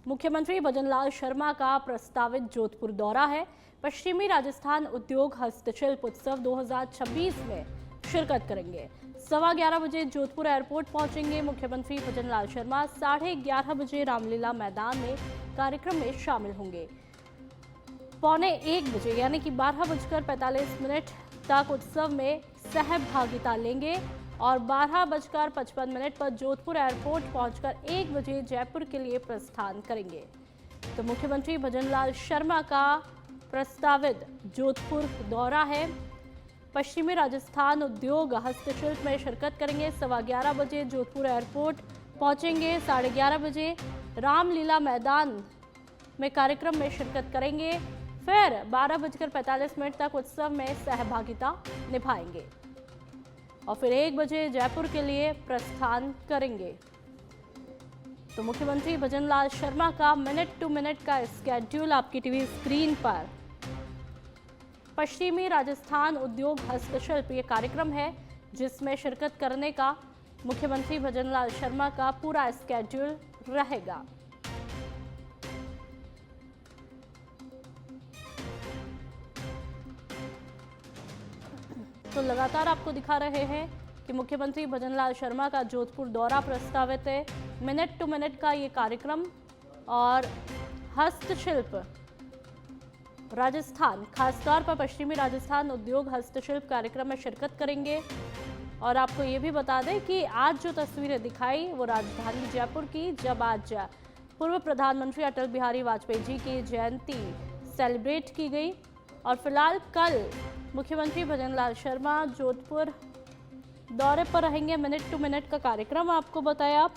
मुख्यमंत्री भजनलाल शर्मा का प्रस्तावित जोधपुर दौरा है। पश्चिमी राजस्थान उद्योग हस्तशिल्प उत्सव 2026 में शिरकत करेंगे। 11:15 बजे जोधपुर एयरपोर्ट पहुंचेंगे मुख्यमंत्री भजनलाल शर्मा। 11:30 बजे रामलीला मैदान में कार्यक्रम में शामिल होंगे। 12:45 बजे यानी कि 12:45 तक उत्सव में सहभागिता लेंगे और 12:55 पर जोधपुर एयरपोर्ट पहुंचकर 1 बजे जयपुर के लिए प्रस्थान करेंगे। तो मुख्यमंत्री भजनलाल शर्मा का प्रस्तावित जोधपुर दौरा है। पश्चिमी राजस्थान उद्योग हस्तशिल्प में शिरकत करेंगे। 11:15 बजे जोधपुर एयरपोर्ट पहुंचेंगे। 11:30 बजे रामलीला मैदान में कार्यक्रम में शिरकत करेंगे। फिर 12:45 तक उत्सव में सहभागिता निभाएंगे और फिर 1 बजे जयपुर के लिए प्रस्थान करेंगे। तो मुख्यमंत्री भजनलाल शर्मा का मिनट टू मिनट का स्केड्यूल आपकी टीवी स्क्रीन पर। पश्चिमी राजस्थान उद्योग हस्तशिल्प ये कार्यक्रम है जिसमें शिरकत करने का मुख्यमंत्री भजनलाल शर्मा का पूरा स्केड्यूल रहेगा। तो लगातार आपको दिखा रहे हैं कि मुख्यमंत्री भजनलाल शर्मा का जोधपुर दौरा प्रस्तावित है। मिनट टू मिनट का ये कार्यक्रम और हस्तशिल्प राजस्थान, खासतौर पर पश्चिमी राजस्थान उद्योग हस्तशिल्प कार्यक्रम में शिरकत करेंगे। और आपको ये भी बता दें कि आज जो तस्वीरें दिखाई वो राजधानी जयपुर की, जब आज पूर्व प्रधानमंत्री अटल बिहारी वाजपेयी जी की जयंती सेलिब्रेट की गई। और फिलहाल कल मुख्यमंत्री भजनलाल शर्मा जोधपुर दौरे पर रहेंगे। मिनट टू मिनट का कार्यक्रम आपको बताया।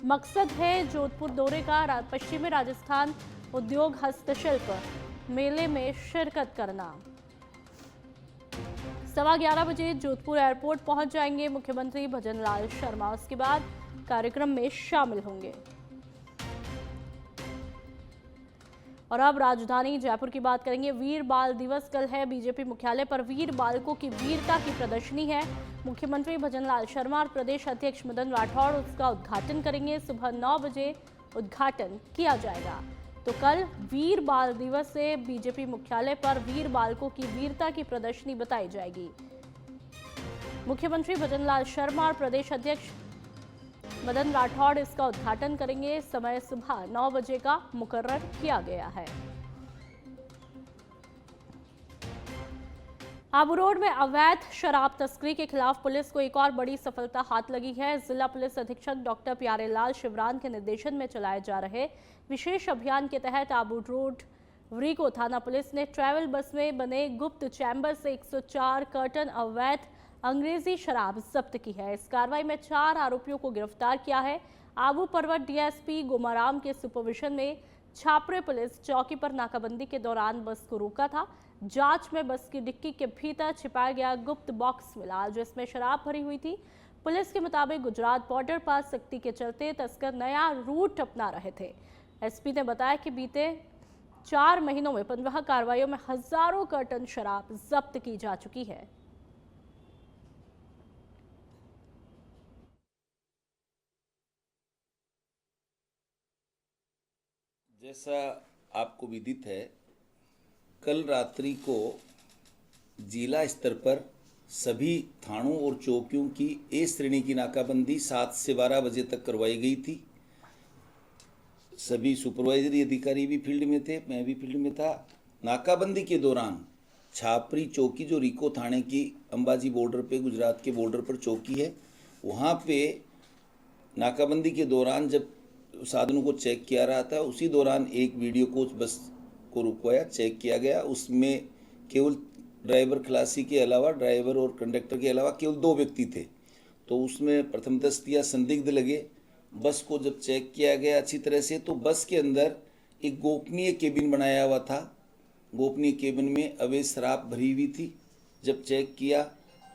मकसद है जोधपुर दौरे का पश्चिमी राजस्थान उद्योग हस्तशिल्प मेले में शिरकत करना। 11:15 बजे जोधपुर एयरपोर्ट पहुंच जाएंगे मुख्यमंत्री भजनलाल शर्मा। उसके बाद कार्यक्रम में शामिल होंगे। और अब राजधानी जयपुर की बात करेंगे। वीर बाल दिवस कल है। बीजेपी मुख्यालय पर वीर बालकों की वीरता की प्रदर्शनी है। मुख्यमंत्री भजनलाल शर्मा और प्रदेश अध्यक्ष मदन राठौड़ उसका उद्घाटन करेंगे। सुबह 9 बजे उद्घाटन किया जाएगा। तो कल वीर बाल दिवस से बीजेपी मुख्यालय पर वीर बालकों की वीरता की प्रदर्शनी बताई जाएगी। मुख्यमंत्री भजनलाल शर्मा और प्रदेश अध्यक्ष मदन राठौड़ इसका उद्घाटन करेंगे। समय सुबह 9 बजे का मुकर्रर किया गया है। आबू रोड में अवैध शराब तस्करी के खिलाफ पुलिस को एक और बड़ी सफलता हाथ लगी है। जिला पुलिस अधीक्षक डॉक्टर प्यारेलाल शिवरान के निर्देशन में चलाए जा रहे विशेष अभियान के तहत आबू रोड वरीको थाना पुलिस ने ट्रैवल बस में बने गुप्त चैम्बर से 104 कार्टन अवैध अंग्रेजी शराब जब्त की है। इस कार्रवाई में 4 आरोपियों को गिरफ्तार किया है। आबू पर्वत डीएसपी गोमाराम के सुपरविजन में छापरे पुलिस चौकी पर नाकाबंदी के दौरान बस को रोका था। जांच में बस की डिक्की के भीतर छिपाया गया गुप्त बॉक्स मिला जिसमें शराब भरी हुई थी। पुलिस के मुताबिक गुजरात बॉर्डर पर सख्ती के चलते तस्कर नया रूट अपना रहे थे। एसपी ने बताया कि बीते 4 महीनों में 15 कार्रवाइयों में हजारों कार्टन शराब जब्त की जा चुकी है। जैसा आपको विदित है, कल रात्रि को जिला स्तर पर सभी थानों और चौकियों की ए श्रेणी की नाकाबंदी 7 से 12 बजे तक करवाई गई थी। सभी सुपरवाइजरी अधिकारी भी फील्ड में थे, मैं भी फील्ड में था। नाकाबंदी के दौरान छापरी चौकी, जो रीको थाने की अंबाजी बॉर्डर पे, गुजरात के बॉर्डर पर चौकी है, वहाँ पे नाकाबंदी के दौरान जब साधनों को चेक किया रहा था, उसी दौरान एक वीडियो कोच बस को रुकवाया, चेक किया गया। उसमें केवल ड्राइवर खलासी के अलावा, ड्राइवर और कंडक्टर के अलावा केवल 2 व्यक्ति थे। तो उसमें प्रथम दृष्टया संदिग्ध लगे। बस को जब चेक किया गया अच्छी तरह से, तो बस के अंदर एक गोपनीय केबिन बनाया हुआ था। गोपनीय केबिन में अवैध शराब भरी हुई थी। जब चेक किया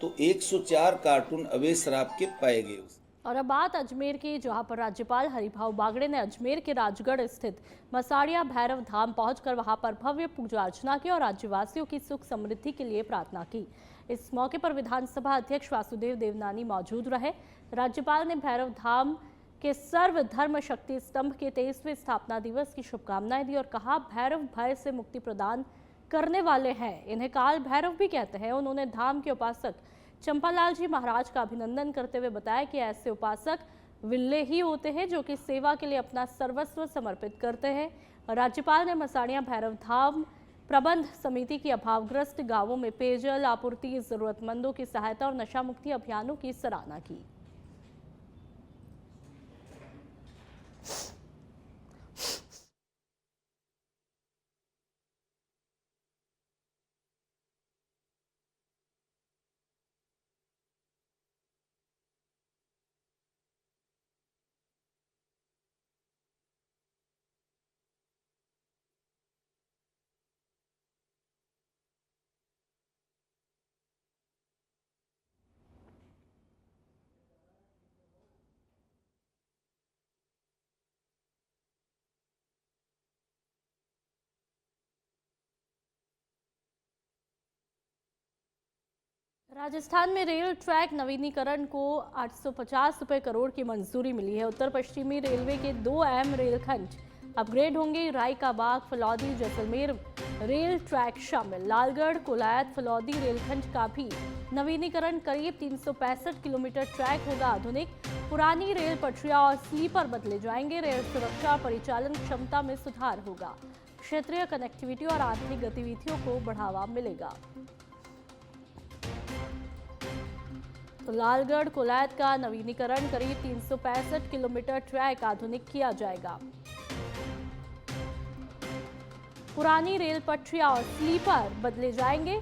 तो 104 कार्टून अवैध शराब के पाए गए। और अब बात अजमेर की, जहां पर राज्यपाल हरिभाऊ बागड़े ने अजमेर के राजगढ़ स्थित मसाड़िया भैरव धाम पहुंचकर वहां पर भव्य पूजा अर्चना की और राज्यवासियों की सुख समृद्धि के लिए प्रार्थना की। इस मौके पर विधानसभा अध्यक्ष वासुदेव देवनानी मौजूद रहे। राज्यपाल ने भैरव धाम के सर्वधर्म शक्ति स्तंभ के 23वें स्थापना दिवस की शुभकामनाएं दी और कहा, भैरव भय से मुक्ति प्रदान करने वाले हैं, इन्हें काल भैरव भी कहते हैं। उन्होंने धाम के उपासक चंपालाल जी महाराज का अभिनंदन करते हुए बताया कि ऐसे उपासक विल्ले ही होते हैं जो कि सेवा के लिए अपना सर्वस्व समर्पित करते हैं। राज्यपाल ने मसाणिया भैरव धाम प्रबंध समिति की अभावग्रस्त गांवों में पेयजल आपूर्ति, जरूरतमंदों की सहायता और नशा मुक्ति अभियानों की सराहना की। राजस्थान में रेल ट्रैक नवीनीकरण को 850 रुपए करोड़ की मंजूरी मिली है। उत्तर पश्चिमी रेलवे के 2 अहम रेलखंड अपग्रेड होंगे। रायकाबाग फलौदी जैसलमेर रेल ट्रैक शामिल। लालगढ़ कोलायत फलौदी रेलखंड का भी नवीनीकरण। करीब 365 किलोमीटर ट्रैक होगा आधुनिक। पुरानी रेल पटरियां और स्लीपर बदले जाएंगे। रेल सुरक्षा परिचालन क्षमता में सुधार होगा। क्षेत्रीय कनेक्टिविटी और आर्थिक गतिविधियों को बढ़ावा मिलेगा। तो लालगढ़ कोलायत का नवीनीकरण, करीब 365 किलोमीटर ट्रैक आधुनिक किया जाएगा। पुरानी रेल पटरियां और स्लीपर बदले जाएंगे।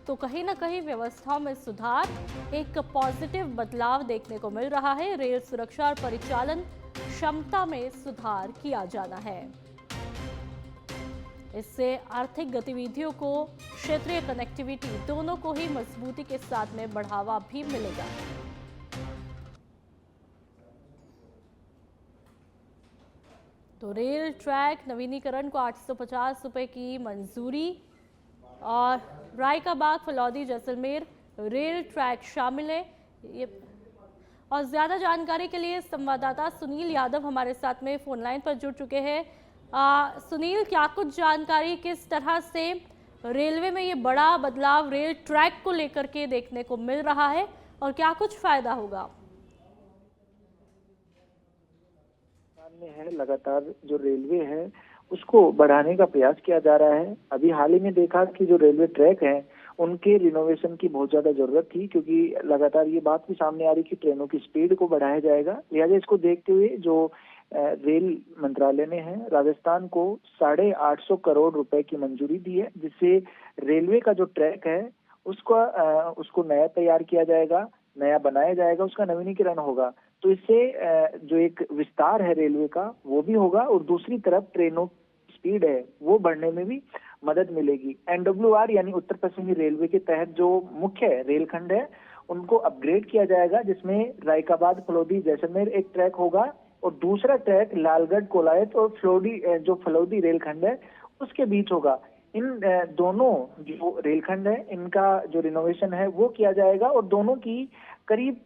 तो कहीं ना कहीं व्यवस्थाओं में सुधार, एक पॉजिटिव बदलाव देखने को मिल रहा है। रेल सुरक्षा और परिचालन क्षमता में सुधार किया जाना है। इससे आर्थिक गतिविधियों को, क्षेत्रीय कनेक्टिविटी दोनों को ही मजबूती के साथ में बढ़ावा भी मिलेगा। तो रेल ट्रैक नवीनीकरण को 850 रुपए की मंजूरी और रायकाबाग फलौदी जैसलमेर रेल ट्रैक शामिल है। ये और ज्यादा जानकारी के लिए संवाददाता सुनील यादव हमारे साथ में फोन लाइन पर जुड़ चुके हैं। सुनील, क्या कुछ जानकारी, किस तरह से रेलवे में ये बड़ा बदलाव रेल ट्रैक को लेकर के देखने को मिल रहा है और क्या कुछ फायदा होगा? में है लगातार जो रेलवे है उसको बढ़ाने का प्रयास किया जा रहा है। अभी हाल ही में देखा कि जो रेलवे ट्रैक हैं उनके रिनोवेशन की बहुत ज्यादा जरूरत थी, क्योंकि लगातार ये बात भी सामने आ रही कि ट्रेनों की स्पीड को बढ़ाया जाएगा। लिहाजा इसको देखते हुए जो रेल मंत्रालय ने है राजस्थान को 850 करोड़ रुपए की मंजूरी दी है, जिससे रेलवे का जो ट्रैक है उसको नया तैयार किया जाएगा, नया बनाया जाएगा, उसका नवीनीकरण होगा। तो इससे जो एक विस्तार है रेलवे का वो भी होगा और दूसरी तरफ ट्रेनों की स्पीड है वो बढ़ने में भी मदद मिलेगी। NWR यानी उत्तर पश्चिमी रेलवे के तहत जो मुख्य रेलखंड है उनको अपग्रेड किया जाएगा, जिसमें रायकाबाद फलौदी जैसलमेर एक ट्रैक होगा और दूसरा ट्रैक लालगढ़ कोलायत और फलौदी रेलखंड है उसके बीच होगा। इन दोनों जो रेलखंड है इनका जो रिनोवेशन है वो किया जाएगा और दोनों की करीब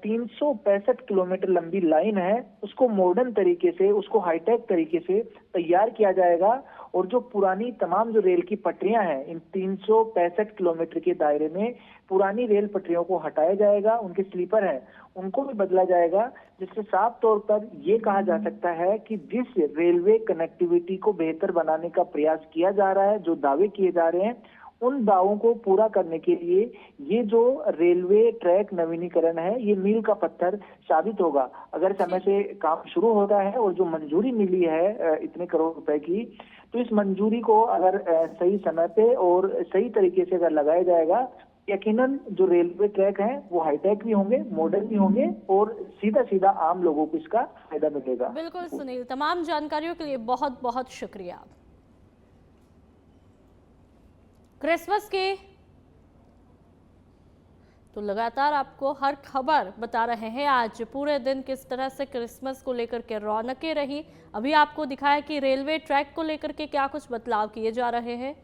365 किलोमीटर लंबी लाइन है उसको मॉडर्न तरीके से, उसको हाईटेक तरीके से तैयार किया जाएगा और जो पुरानी तमाम जो रेल की पटरियां हैं इन 365 किलोमीटर के दायरे में पुरानी रेल पटरियों को हटाया जाएगा, उनके स्लीपर हैं उनको भी बदला जाएगा, जिससे साफ तौर पर यह कहा जा सकता है कि जिस रेलवे कनेक्टिविटी को बेहतर बनाने का प्रयास किया जा रहा है, जो दावे किए जा रहे हैं उन दावों को पूरा करने के लिए ये जो रेलवे ट्रैक नवीनीकरण है ये मील का पत्थर साबित होगा। अगर समय से काम शुरू होता है और जो मंजूरी मिली है इतने करोड़ रुपए की, तो इस मंजूरी को अगर सही समय पे और सही तरीके से अगर लगाया जाएगा, यकीनन जो रेलवे ट्रैक हैं वो हाईटेक भी होंगे, मॉडर्न भी होंगे और सीधा सीधा आम लोगों को इसका फायदा मिलेगा। बिल्कुल सुनील, तमाम जानकारियों के लिए बहुत बहुत शुक्रिया। क्रिसमस के तो लगातार आपको हर खबर बता रहे हैं। आज पूरे दिन किस तरह से क्रिसमस को लेकर के रौनकें रही, अभी आपको दिखाया कि रेलवे ट्रैक को लेकर के क्या कुछ बदलाव किए जा रहे हैं।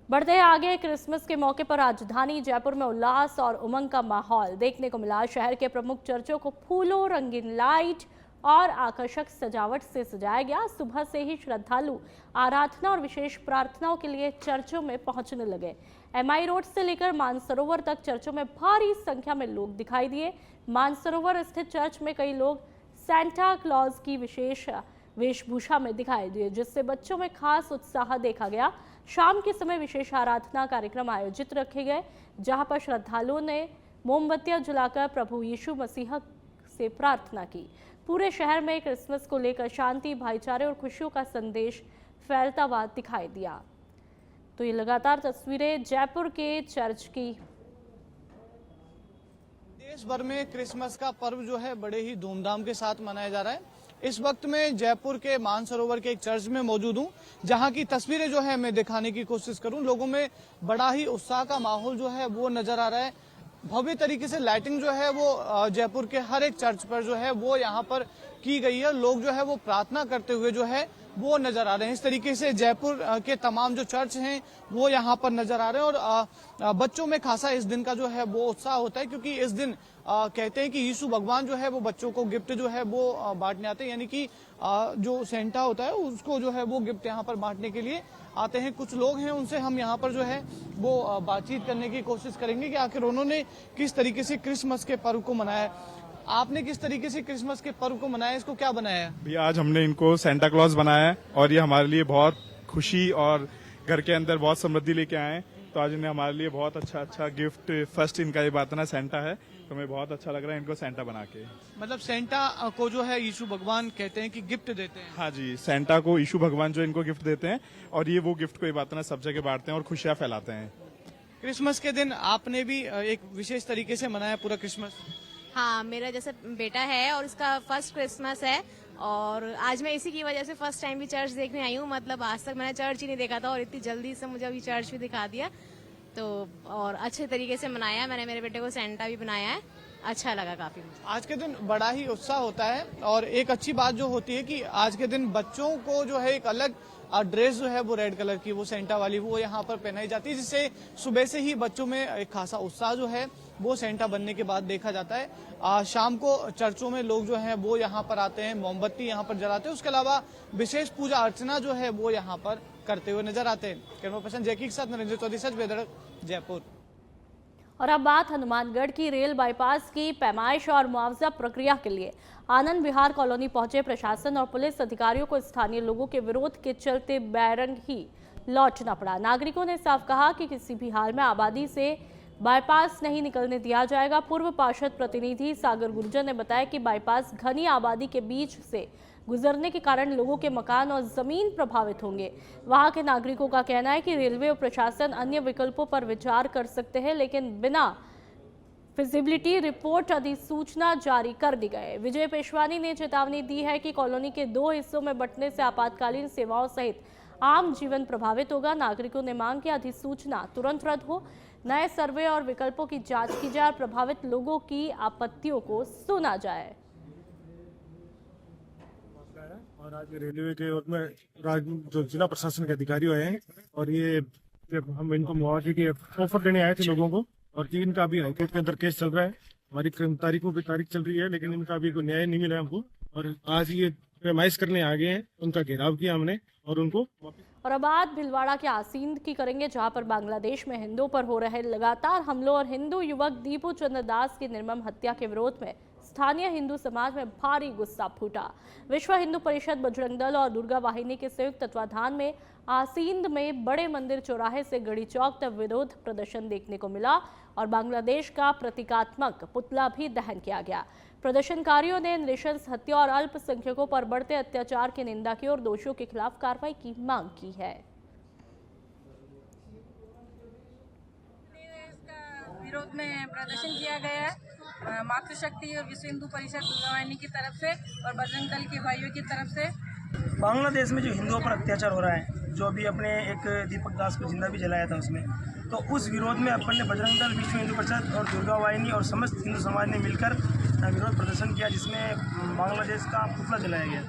बढ़ते हैं आगे। क्रिसमस के मौके पर राजधानी जयपुर में उल्लास और उमंग का माहौल देखने को मिला। शहर के प्रमुख चर्चों को फूलों, रंगीन लाइट और आकर्षक सजावट से सजाया गया। सुबह से ही श्रद्धालु आराधना और विशेष प्रार्थनाओं के लिए चर्चों में पहुंचने लगे। एमआई रोड से लेकर मानसरोवर तक चर्चों में भारी संख्या में लोग दिखाई दिए। मानसरोवर स्थित चर्च में कई लोग सेंटा क्लॉज की विशेष वेशभूषा में दिखाई दिए, जिससे बच्चों में खास उत्साह देखा गया। शाम के समय विशेष आराधना कार्यक्रम आयोजित रखे गए, जहां पर श्रद्धालुओं ने मोमबत्तियां जलाकर प्रभु यीशु मसीह से प्रार्थना की। पूरे शहर में क्रिसमस को लेकर शांति, भाईचारे और खुशियों का संदेश फैलता हुआ दिखाई दिया। तो ये लगातार तस्वीरें जयपुर के चर्च की। देश भर में क्रिसमस का पर्व जो है बड़े ही धूमधाम के साथ मनाया जा रहा है। इस वक्त मैं जयपुर के मानसरोवर के एक चर्च में मौजूद हूं, जहां की तस्वीरें जो है मैं दिखाने की कोशिश करूं। लोगों में बड़ा ही उत्साह का माहौल जो है वो नजर आ रहा है। भव्य तरीके से लाइटिंग जो है वो जयपुर के हर एक चर्च पर जो है वो यहाँ पर की गई है। लोग जो है वो प्रार्थना करते हुए जो है वो नजर आ रहे हैं। इस तरीके से जयपुर के तमाम जो चर्च हैं वो यहाँ पर नजर आ रहे हैं। और बच्चों में खासा इस दिन का जो है वो उत्साह होता है, क्योंकि इस दिन कहते हैं कि यीशु भगवान जो है वो बच्चों को गिफ्ट जो है वो बांटने आते हैं, यानी कि जो सेंटा होता है उसको जो है वो गिफ्ट यहाँ पर बांटने के लिए आते हैं। कुछ लोग हैं, उनसे हम यहाँ पर जो है वो बातचीत करने की कोशिश करेंगे कि आखिर उन्होंने किस तरीके से क्रिसमस के पर्व को मनाया है। आपने किस तरीके से क्रिसमस के पर्व को मनाया, इसको क्या बनाया है? भैया आज हमने इनको सेंटा क्लॉज बनाया है और ये हमारे लिए बहुत खुशी और घर के अंदर बहुत समृद्धि लेके आए हैं। तो आज इन्हें हमारे लिए बहुत अच्छा गिफ्ट, फर्स्ट इनका ये बात ना सेंटा है, तो हमें बहुत अच्छा लग रहा है इनको सेंटा बना के। मतलब सेंटा को जो है यीशु भगवान कहते हैं कि गिफ्ट देते हैं। हाँ जी, सेंटा को यीशु भगवान जो इनको गिफ्ट देते हैं और ये वो गिफ्ट को ये बात ना सब जगह बांटते हैं और खुशियां फैलाते हैं। क्रिसमस के दिन आपने भी एक विशेष तरीके से मनाया पूरा क्रिसमस? हाँ, मेरा जैसे बेटा है और उसका फर्स्ट क्रिसमस है, और आज मैं इसी की वजह से फर्स्ट टाइम भी चर्च देखने आई हूँ। मतलब आज तक मैंने चर्च ही नहीं देखा था और इतनी जल्दी से मुझे अभी चर्च भी दिखा दिया, तो और अच्छे तरीके से मनाया। मैंने मेरे बेटे को सेंटा भी बनाया है, अच्छा लगा काफी। आज के दिन बड़ा ही उत्साह होता है और एक अच्छी बात जो होती है कि आज के दिन बच्चों को जो है एक अलग ड्रेस जो है वो रेड कलर की, वो सेंटा वाली, वो यहाँ पर पहनाई जाती है, जिससे सुबह से ही बच्चों में एक खासा उत्साह जो है वो सेंटा बनने के बाद देखा जाता है। शाम को चर्चों में लोग जो हैं वो यहाँ पर आते हैं, मोमबत्ती यहाँ पर जलाते हैं। उसके अलावा विशेष पूजा अर्चना जो है वो यहाँ पर करते हुए नजर आते हैं। कैमरा पर्सन जैकी के साथ नरेंद्र चौधरी, सच बेधड़क, जयपुर। और अब बात हनुमानगढ़ की। रेल बाईपास की पैमाइश और मुआवजा प्रक्रिया के लिए आनंद विहार कॉलोनी पहुंचे प्रशासन और पुलिस अधिकारियों को स्थानीय लोगों के विरोध के चलते बैरंग ही लौटना पड़ा। नागरिकों ने साफ कहा कि किसी भी हाल में आबादी से बाईपास नहीं निकलने दिया जाएगा। पूर्व पार्षद प्रतिनिधि सागर गुर्जर ने बताया कि बाईपास घनी आबादी के बीच से गुजरने के कारण लोगों के मकान और जमीन प्रभावित होंगे। वहां के नागरिकों का कहना है कि रेलवे और प्रशासन अन्य विकल्पों पर विचार कर सकते हैं, लेकिन बिना फिजिबिलिटी रिपोर्ट अधिसूचना जारी कर दी गई। विजय पेशवानी ने चेतावनी दी है कि कॉलोनी के 2 हिस्सों में बंटने से आपातकालीन सेवाओं सहित आम जीवन प्रभावित होगा। नागरिकों ने मांग की अधिसूचना तुरंत रद्द हो, नए सर्वे और विकल्पों की जांच की जाए और प्रभावित लोगों की आपत्तियों को सुना जाए। और आज रेलवे के और में जो जिला प्रशासन के अधिकारी आए हैं और ये हम इनको मुआवजे के ऑफर देने आए थे लोगों को, और इनका अभी हाईकोर्ट के अंदर केस चल रहा है। हमारी तारीखों पे तारीख चल रही है, लेकिन इनका अभी कोई न्याय नहीं मिला हमको, और आज ये पैमाइश करने आ गए हैं। उनका घेराव किया हमने और उनको। और अब बात भिलवाड़ा के आसींद की करेंगे, जहां पर बांग्लादेश में हिंदुओं पर हो रहे लगातार हमलों और हिंदू युवक दीपू चंद्र दास की निर्मम हत्या के विरोध में स्थानीय हिंदू समाज में भारी गुस्सा फूटा। विश्व हिंदू परिषद, बजरंग दल और दुर्गा वाहिनी के संयुक्त तत्वाधान में आसींद में बड़े मंदिर चौराहे से गढ़ी चौक तक विरोध प्रदर्शन देखने को मिला और बांग्लादेश का प्रतीकात्मक पुतला भी दहन किया गया। प्रदर्शनकारियों ने नृशंस हत्या और अल्पसंख्यकों पर बढ़ते अत्याचार की निंदा की और दोषियों के खिलाफ कार्रवाई की मांग की है। इसका विरोध में प्रदर्शन किया गया है मातृशक्ति और विश्व हिंदू परिषद दुर्गा वाहिनी की तरफ से और बजरंग दल के भाइयों की तरफ से। बांग्लादेश में जो हिंदुओं पर अत्याचार हो रहा है, जो अभी अपने एक दीपक दास को जिंदा भी जलाया था उसमें, तो उस विरोध में अपन ने बजरंग दल, विश्व हिंदू परिषद और दुर्गा वाहिनी और समस्त हिंदू समाज ने मिलकर विरोध प्रदर्शन किया, जिसमें बांग्लादेश का पुतला जलाया गया।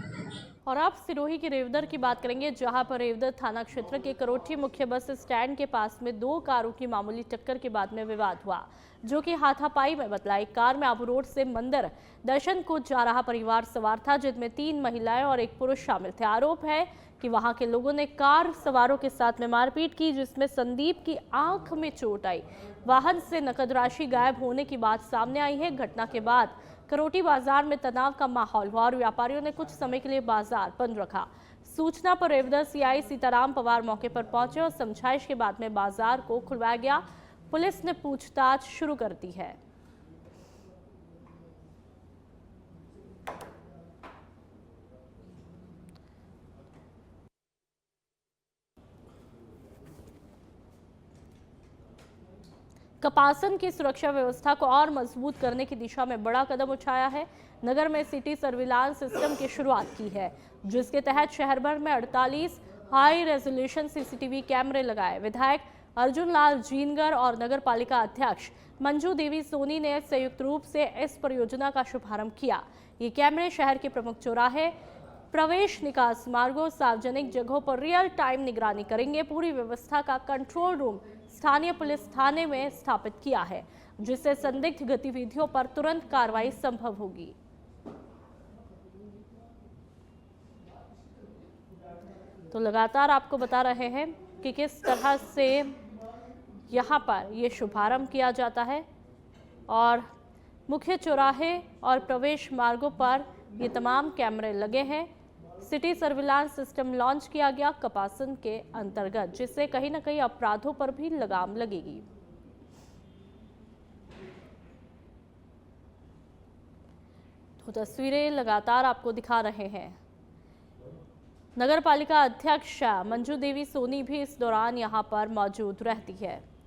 और अब सिरोही की रेवदर की बात करेंगे, जहां पर रेवदर थाना क्षेत्र के करोठी मुख्य बस स्टैंड के पास में दो कारों की मामूली टक्कर के बाद में विवाद हुआ, जो कि हाथापाई में बदला। एक कार में आबू रोड से मंदिर दर्शन को जा रहा परिवार सवार था, जिसमें 3 महिलाएं और 1 पुरुष शामिल थे। आरोप है कि वहां के लोगों ने कार सवारों के साथ में मारपीट की, जिसमें संदीप की आंख में चोट आई। वाहन से नकद राशि गायब होने की बात सामने आई है। घटना के बाद करोटी बाजार में तनाव का माहौल हुआ और व्यापारियों ने कुछ समय के लिए बाजार बंद रखा। सूचना पर रेवदर सीआई सीताराम पवार मौके पर पहुंचे और समझाइश के बाद में बाजार को खुलवाया गया। पुलिस ने पूछताछ शुरू कर दी है। कपासन की सुरक्षा व्यवस्था को और मजबूत करने की दिशा में बड़ा कदम उठाया है। नगर में सिटी सर्विलांस सिस्टम की शुरुआत की है, जिसके तहत शहर भर में 48 हाई रेजोल्यूशन सीसीटीवी कैमरे लगाए। विधायक अर्जुन लाल जीनगर और नगर पालिका अध्यक्ष मंजू देवी सोनी ने संयुक्त रूप से इस परियोजना का शुभारंभ किया। ये कैमरे शहर के प्रमुख चौराहे, प्रवेश निकास मार्गों, सार्वजनिक जगहों पर रियल टाइम निगरानी करेंगे। पूरी व्यवस्था का कंट्रोल रूम स्थानीय पुलिस थाने में स्थापित किया है, जिससे संदिग्ध गतिविधियों पर तुरंत कार्रवाई संभव होगी। तो लगातार आपको बता रहे हैं कि किस तरह से यहाँ पर ये शुभारंभ किया जाता है और मुख्य चौराहे और प्रवेश मार्गों पर ये तमाम कैमरे लगे हैं। सिटी सर्विलांस सिस्टम लॉन्च किया गया कपासन के अंतर्गत, जिससे कहीं ना कहीं अपराधों पर भी लगाम लगेगी। तो तस्वीरें लगातार आपको दिखा रहे हैं। नगर पालिका अध्यक्ष मंजू देवी सोनी भी इस दौरान यहां पर मौजूद रहती है।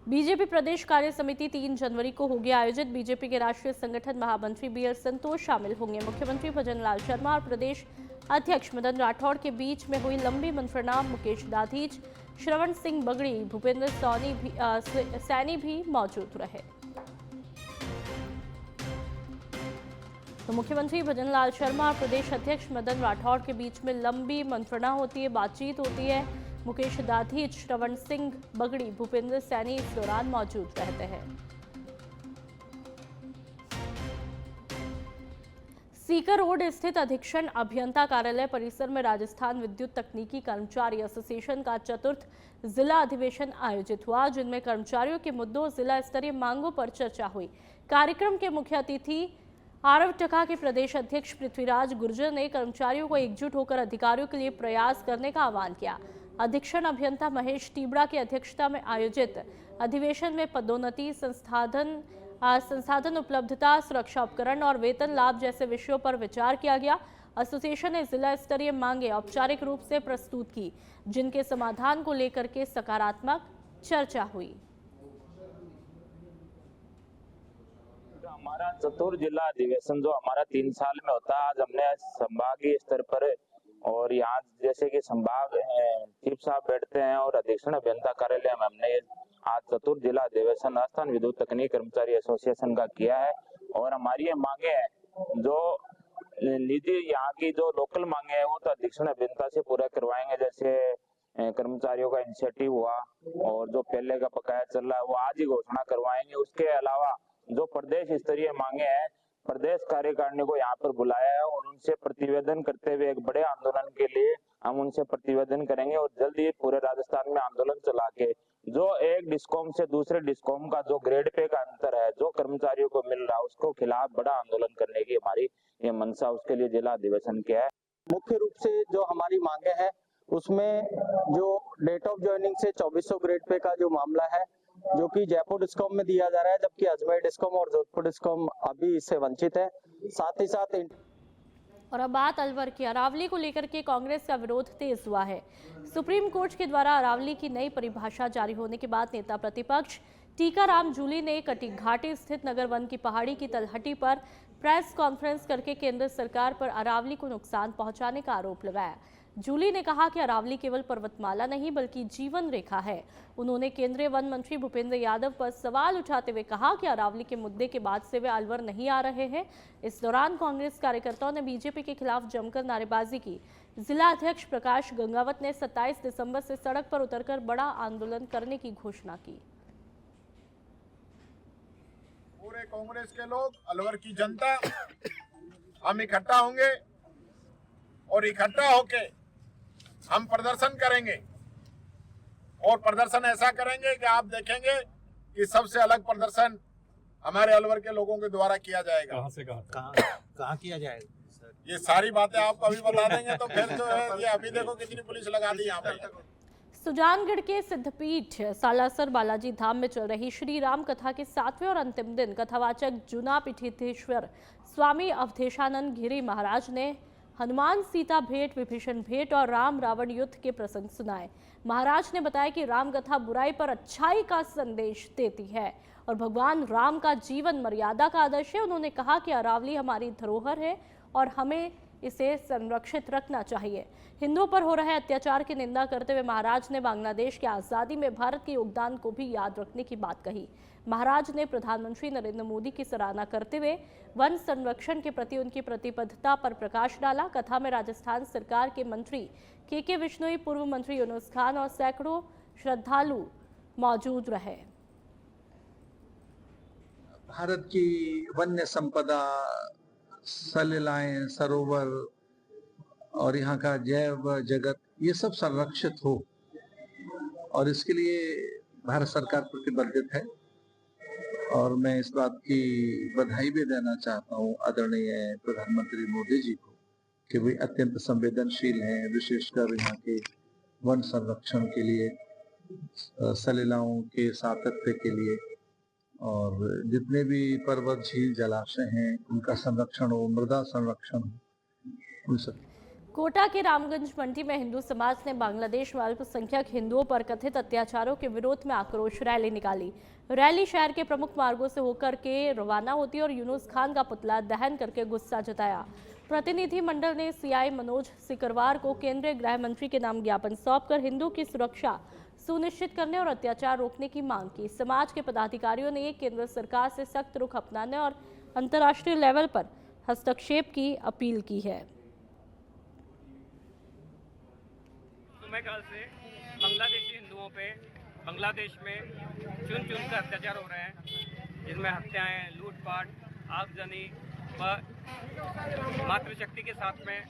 बीजेपी प्रदेश कार्य समिति 3 जनवरी को होगी आयोजित। बीजेपी के राष्ट्रीय संगठन महामंत्री बीएल संतोष शामिल होंगे। मुख्यमंत्री भजनलाल शर्मा और प्रदेश अध्यक्ष मदन राठौड़ के बीच में हुई लंबी मंत्रणा। मुकेश दाधीच, श्रवण सिंह बगड़ी, भूपेंद्र सैनी भी मौजूद रहे। तो मुख्यमंत्री भजनलाल शर्मा और प्रदेश अध्यक्ष मदन राठौड़ के बीच में लंबी मंत्रणा होती है, बातचीत होती है। मुकेश दाधीच, श्रवण सिंह बगड़ी, भूपेंद्र सैनी इस दौरान मौजूद रहते हैं। सीकर रोड स्थित अधीक्षण अभियंता कार्यालय परिसर में राजस्थान विद्युत तकनीकी कर्मचारी एसोसिएशन का 4th जिला अधिवेशन आयोजित हुआ, जिनमें कर्मचारियों के मुद्दों, जिला स्तरीय मांगों पर चर्चा हुई। कार्यक्रम के मुख्य अतिथि आरव टका के प्रदेश अध्यक्ष पृथ्वीराज गुर्जर ने कर्मचारियों को एकजुट होकर अधिकारियों के लिए प्रयास करने का आह्वान किया। अधीक्षण अभियंता महेश टीबड़ा की अध्यक्षता में आयोजित अधिवेशन में पदोन्नति, संसाधन उपलब्धता, सुरक्षा उपकरण और वेतन लाभ जैसे विषयों पर विचार किया गया। एसोसिएशन ने जिला स्तरीय मांगे औपचारिक रूप से प्रस्तुत की, जिनके समाधान को लेकर के सकारात्मक चर्चा हुई। हमारा चतुर जिला अधिवेशन जो हमारा 3 साल में होता है, आज हमने संभागीय स्तर पर और यहाँ जैसे कि संभाग चीफ साहब बैठते हैं और अधीक्षण अभियंता कार्यालय में हमने आज चतुर जिला अधिवेशन राजस्थान विद्युत तकनीकी कर्मचारी एसोसिएशन का किया है। और हमारी ये मांगे हैं जो निजी यहाँ की जो लोकल मांगे हैं वो तो अधीक्षण अभियंता से पूरा करवाएंगे। जैसे कर्मचारियों का इनिशिएटिव हुआ और जो पहले का बकाया चल रहा है वो आज ही घोषणा करवाएंगे। उसके अलावा जो प्रदेश स्तरीय मांगे हैं, प्रदेश कार्यकारिणी को यहाँ पर बुलाया है और उनसे प्रतिवेदन करते हुए एक बड़े आंदोलन के लिए हम उनसे प्रतिवेदन करेंगे और जल्द ही पूरे राजस्थान में आंदोलन चला के जो एक डिस्कॉम से दूसरे डिस्कॉम का जो ग्रेड पे का अंतर है जो कर्मचारियों को मिल रहा है उसको खिलाफ बड़ा आंदोलन करने की हमारी ये मंशा, उसके लिए जिला अधिवेशन किया है। मुख्य रूप से जो हमारी मांगे हैं उसमें जो डेट ऑफ ज्वाइनिंग से 2400 ग्रेड पे का जो मामला है जो कि जयपुर डिस्कॉम में दिया जा रहा है, जबकि अजमेर डिस्कॉम और जोधपुर डिस्कॉम अभी इससे वंचित है। साथ ही साथ और अब बात अलवर की। अरावली को लेकर के कांग्रेस का विरोध तेज हुआ है। सुप्रीम कोर्ट के द्वारा अरावली की नई परिभाषा जारी होने के बाद नेता प्रतिपक्ष टीकाराम जूली ने कटी घाटी स्थित नगर वन की पहाड़ी की तलहटी पर प्रेस कॉन्फ्रेंस करके केंद्र सरकार पर अरावली को नुकसान पहुंचाने का आरोप लगाया। जूली ने कहा कि अरावली केवल पर्वतमाला नहीं बल्कि जीवन रेखा है। उन्होंने केंद्रीय वन मंत्री भूपेंद्र यादव पर सवाल उठाते हुए कहा कि अरावली के मुद्दे के बाद से वे अलवर नहीं आ रहे हैं। इस दौरान कांग्रेस कार्यकर्ताओं ने बीजेपी के खिलाफ जमकर नारेबाजी की। जिला अध्यक्ष प्रकाश गंगावत ने 27 दिसंबर से सड़क पर उतरकर बड़ा आंदोलन करने की घोषणा की। पूरे कांग्रेस के लोग, अलवर की जनता, हम इकट्ठा होंगे और इकट्ठा होके हम प्रदर्शन करेंगे और प्रदर्शन ऐसा करेंगे कि आप देखेंगे कि सबसे अलग प्रदर्शन हमारे अलवर के लोगों के द्वारा किया जाएगा। कहाँ से कहाँ किया जाएगा? ये सारी बातें आपको अभी बता देंगे, तो फिर जो है ये अभी देखो कितनी पुलिस लगा दी यहाँ पर। सुजानगढ़ के सिद्धपीठ सालासर बालाजी धाम में चल रही श्री राम कथा के 7वें और अंतिम दिन कथावाचक जुना पीठीधीश्वर स्वामी अवधेशानंद गिरी महाराज ने हनुमान सीता भेंट, विभीषण भेंट और राम रावण युद्ध के प्रसंग सुनाए। महाराज ने बताया कि राम कथा बुराई पर अच्छाई का संदेश देती है और भगवान राम का जीवन मर्यादा का आदर्श है। उन्होंने कहा कि अरावली हमारी धरोहर है और हमें इसे संरक्षित रखना चाहिए। हिंदुओं पर हो रहे अत्याचार की निंदा करते हुए महाराज ने बांग्लादेश की आज़ादी में भारत के योगदान को भी याद रखने की बात कही। महाराज ने प्रधानमंत्री नरेंद्र मोदी की सराहना करते हुए वन संरक्षण के प्रति उनकी प्रतिबद्धता पर प्रकाश डाला। कथा में राजस्थान सरकार के मंत्री के विश्नोई, पूर्व मंत्री यूनुस खान और सैकड़ों श्रद्धालु मौजूद रहे। भारत की वन्य संपदा, सलिलाएं, सरोवर और यहाँ का जैव जगत, ये सब संरक्षित हो और इसके लिए भारत सरकार प्रतिबद्ध है। और मैं इस बात की बधाई भी देना चाहता हूँ आदरणीय प्रधानमंत्री मोदी जी को कि वे अत्यंत संवेदनशील हैं, विशेषकर यहाँ के वन संरक्षण के लिए, सलिलाओं के सातत्य के लिए, और जितने भी पर्वत, झील, जलाशय हैं उनका संरक्षण हो, मृदा संरक्षण हो, उन सब। कोटा के रामगंज मंडी में हिंदू समाज ने बांग्लादेश में अल्पसंख्यक हिंदुओं पर कथित अत्याचारों के विरोध में आक्रोश रैली निकाली। रैली शहर के प्रमुख मार्गों से होकर के रवाना होती और यूनुस खान का पुतला दहन करके गुस्सा जताया। प्रतिनिधि मंडल ने सीआई मनोज सिकरवार को केंद्रीय गृह मंत्री के नाम ज्ञापन सौंपकर हिंदू की सुरक्षा सुनिश्चित करने और अत्याचार रोकने की मांग की। समाज के पदाधिकारियों ने केंद्र सरकार से सख्त रुख अपनाने और अंतर्राष्ट्रीय लेवल पर हस्तक्षेप की अपील की है। काल से बांग्लादेशी हिंदुओं पे बांग्लादेश में चुन कर अत्याचार हो रहे हैं, जिसमें हत्याएं, लूटपाट, आगजनी व मातृशक्ति के साथ में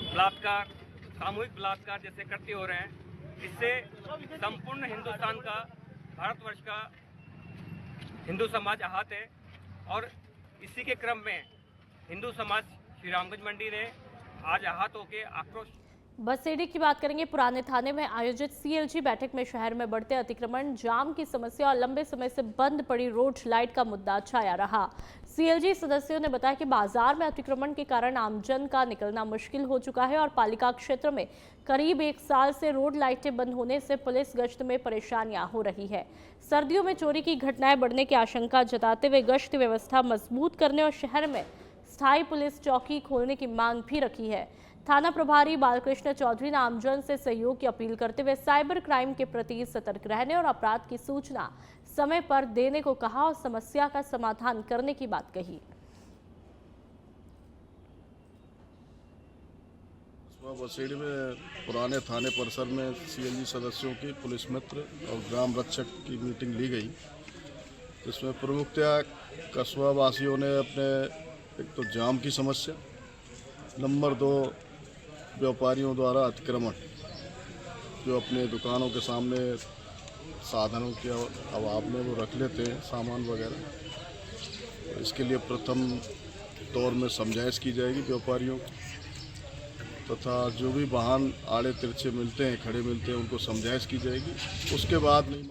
बलात्कार, सामूहिक बलात्कार जैसे कृत्य हो रहे हैं। इससे संपूर्ण हिंदुस्तान का, भारतवर्ष का हिंदू समाज आहत है और इसी के क्रम में हिंदू समाज श्री रामगंज मंडी ने आज आहत होकर आक्रोश। बसेड़ी की बात करेंगे। पुराने थाने में आयोजित सीएलजी बैठक में शहर में बढ़ते अतिक्रमण, जाम की समस्या और लंबे समय से बंद पड़ी रोड लाइट का मुद्दा छाया रहा। सीएलजी सदस्यों ने बताया कि बाजार में अतिक्रमण के कारण आमजन का निकलना मुश्किल हो चुका है और पालिका क्षेत्र में करीब 1 साल से रोड लाइटें बंद होने से पुलिस गश्त में परेशानियां हो रही है। सर्दियों में चोरी की घटनाएं बढ़ने की आशंका जताते हुए गश्त व्यवस्था मजबूत करने और शहर में स्थायी पुलिस चौकी खोलने की मांग भी रखी है। थाना प्रभारी बालकृष्ण चौधरी ने आमजन से सहयोग की अपील करते हुए साइबर क्राइम के प्रति सतर्क रहने और अपराध की सूचना समय पर देने को कहा और समस्या का समाधान करने की बात कही। बसेड़ी में पुराने थाने परिसर में सीएलजी सदस्यों की, पुलिस मित्र और ग्राम रक्षक की मीटिंग ली गई, जिसमें प्रमुखतया कस्बा वासियों ने अपने एक तो जाम की समस्या, नंबर 2 व्यापारियों द्वारा अतिक्रमण, जो अपने दुकानों के सामने साधनों के अभाव में वो रख लेते हैं सामान वगैरह। इसके लिए प्रथम दौर में समझाइश की जाएगी व्यापारियों को, तथा जो भी वाहन आड़े तिरछे मिलते हैं, खड़े मिलते हैं, उनको समझाइश की जाएगी। उसके बाद नहीं